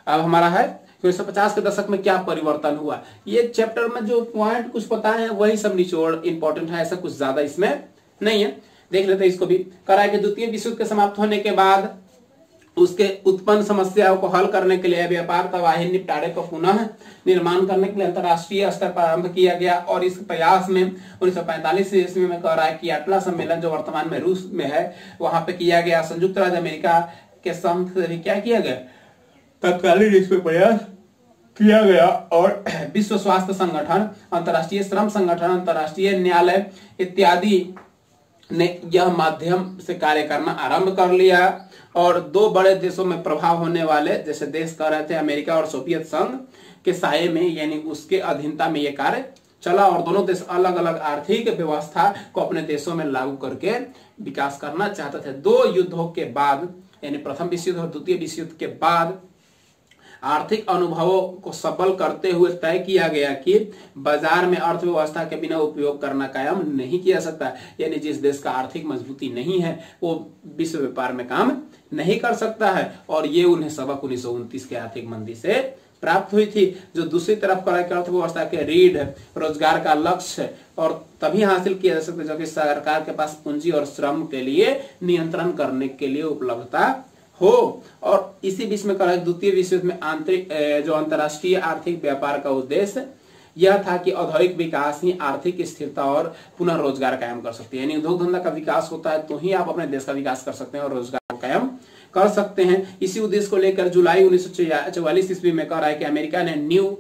अब हमारा है 1950 के दशक में क्या परिवर्तन हुआ। ये चैप्टर में जो पॉइंट कुछ पता है वही सब निचोड़ इंपॉर्टेंट है, ऐसा कुछ ज्यादा इसमें नहीं है। देख लेते हैं इसको भी। कह रहा है कि द्वितीय विश्व युद्ध के समाप्त होने के बाद उसके उत्पन्न समस्याओं को हल करने के लिए व्यापार तबाही निपटारे को पुनः निर्माण करने के लिए अंतर्राष्ट्रीय स्तर पर आरंभ किया गया और इस प्रयास में 1945 ईस्वी में कह रहा है कि अटला सम्मेलन जो वर्तमान में रूस में है वहां पे किया गया। संयुक्त राज्य अमेरिका के संघ से भी क्या किया गया, तत्कालीन इसमें प्रयास किया गया और विश्व स्वास्थ्य संगठन, अंतर्राष्ट्रीय श्रम संगठन, अंतर्राष्ट्रीय न्यायालय इत्यादि ने यह माध्यम से कार्य करना आरंभ कर लिया और दो बड़े देशों में प्रभाव होने वाले जैसे देश कह रहे थे अमेरिका और सोवियत संघ के साये में यानी उसके अधीनता में यह कार्य चला और दोनों देश अलग अलग आर्थिक व्यवस्था को अपने देशों में लागू करके विकास करना चाहते थे। दो युद्धों के बाद यानी प्रथम विश्व युद्ध और द्वितीय विश्व युद्ध के बाद आर्थिक अनुभवों को सबल करते हुए तय किया गया कि बाजार में अर्थव्यवस्था के बिना उपयोग करना कायम नहीं किया सकता, यानी जिस देश का आर्थिक मजबूती नहीं है वो विश्व व्यापार में काम नहीं कर सकता है। और ये उन्हें सबक 1929 के आर्थिक मंदी से प्राप्त हुई थी, जो दूसरी तरफ कह रहा है कि अर्थव्यवस्था के रीढ़ रोजगार का लक्ष्य और तभी हासिल किया जा सकता है जबकि सरकार के पास पूंजी और श्रम के लिए नियंत्रण करने के लिए उपलब्धता हो। और इसी बीच में कहा द्वितीय विश्व युद्ध में आंतरिक जो अंतर्राष्ट्रीय आर्थिक व्यापार का उद्देश्य यह था कि औद्योगिक विकास ही आर्थिक स्थिरता और पुनः रोजगार कायम कर सकती है, यानी उद्योग धंधा का विकास होता है तो ही आप अपने देश का विकास कर सकते हैं और रोजगार कायम कर सकते हैं। इसी उद्देश्य को लेकर जुलाई 1944 ईस्वी में कह रहा है कि अमेरिका ने न्यू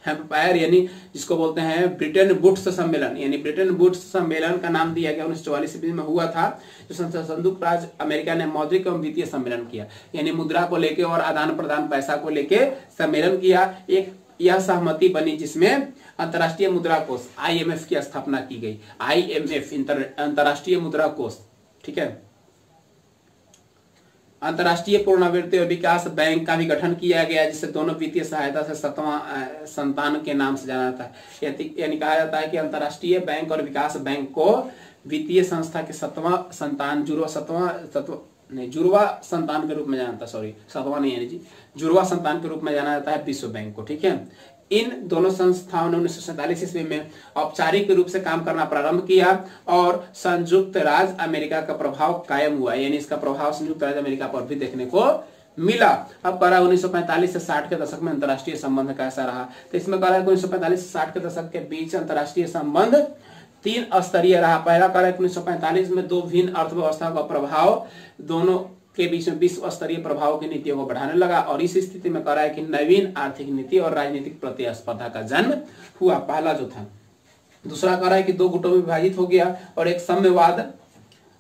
हैम्पायर यानी जिसको बोलते हैं ब्रिटेन वुड्स सम्मेलन, यानी ब्रिटेन वुड्स सम्मेलन का नाम दिया गया 1944 ईस्वी में हुआ था, जो संयुक्त राज्य अमेरिका ने मौद्रिक एवं वित्तीय सम्मेलन किया, यानी मुद्रा को लेके और आदान प्रदान पैसा को लेके सम्मेलन किया। एक यह सहमति बनी जिसमें अंतर्राष्ट्रीय मुद्रा कोष IMF की स्थापना की गई। IMF अंतर्राष्ट्रीय मुद्रा कोष, ठीक है। अंतर्राष्ट्रीय पुनरावृत्ति और विकास बैंक का भी गठन किया गया जिससे दोनों वित्तीय सहायता से 7वां संतान के नाम से जाना जाता है, यानी कहा जाता है कि अंतर्राष्ट्रीय बैंक और विकास बैंक को वित्तीय संस्था के 7वां संतान जुड़वा संतान के रूप में जाना जाता है, सॉरी 7वां नहीं यानी जी जुड़वा संतान के रूप में जाना जाता है विश्व बैंक को, ठीक है। इन दोनों संस्थाओं ने 1947 ईस्वी में औपचारिक रूप से काम करना प्रारंभ किया और संयुक्त राज्य अमेरिका का प्रभाव कायम हुआ, यानी इसका प्रभाव संयुक्त राज्य अमेरिका पर भी देखने को मिला। अब कह रहा है 1945 से 60 के दशक में अंतर्राष्ट्रीय संबंध कैसा रहा, तो इसमें कह रहा है 1945 से 60 के दशक के बीच अंतर्राष्ट्रीय संबंध 3 स्तरीय रहा। पहला कह रहा है 1945 में दो भिन्न अर्थव्यवस्था का प्रभाव दोनों के बीच में विश्व स्तरीय प्रभाव की नीतियों को बढ़ाने लगा और इस स्थिति में कह रहा है कि नवीन आर्थिक नीति और राजनीतिक प्रतिस्पर्धा का जन्म हुआ, पहला जो था। दूसरा कह रहा है कि दो गुटों में विभाजित हो गया और एक साम्यवाद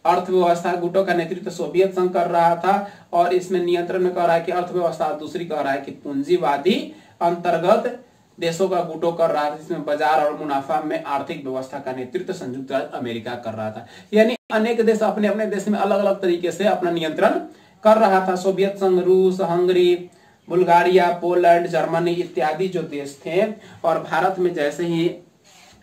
अर्थव्यवस्था गुटों का नेतृत्व सोवियत संघ कर रहा था और इसमें नियंत्रण में कह रहा है कि अर्थव्यवस्था, दूसरी कह रहा है कि पूंजीवादी अंतर्गत देशों का गुटों कर रहा था जिसमें बाजार और मुनाफा में आर्थिक व्यवस्था का नेतृत्व संयुक्त राज्य अमेरिका कर रहा था, यानी अनेक देश अपने अपने देश में अलग अलग तरीके से अपना नियंत्रण कर रहा था। सोवियत संघ, रूस, हंगरी, बुल्गारिया, पोलैंड, जर्मनी इत्यादि जो देश थे और भारत में जैसे ही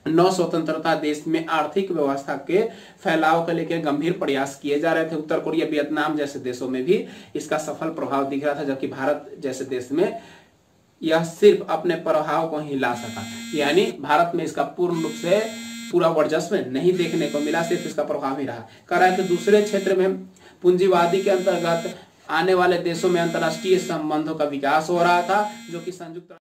नौ स्वतंत्रता देश में आर्थिक व्यवस्था के फैलाव के लेकर गंभीर प्रयास किए जा रहे थे। उत्तर कोरिया, वियतनाम जैसे देशों में भी इसका सफल प्रभाव दिख रहा था, जबकि भारत जैसे देश में यह सिर्फ अपने प्रभाव को ही ला सका, यानी भारत में इसका पूर्ण रूप से पूरा वर्चस्व नहीं देखने को मिला, सिर्फ इसका प्रभाव ही रहा। कह रहा है कि दूसरे क्षेत्र में पूंजीवादी के अंतर्गत आने वाले देशों में अंतर्राष्ट्रीय संबंधों का विकास हो रहा था जो कि संयुक्त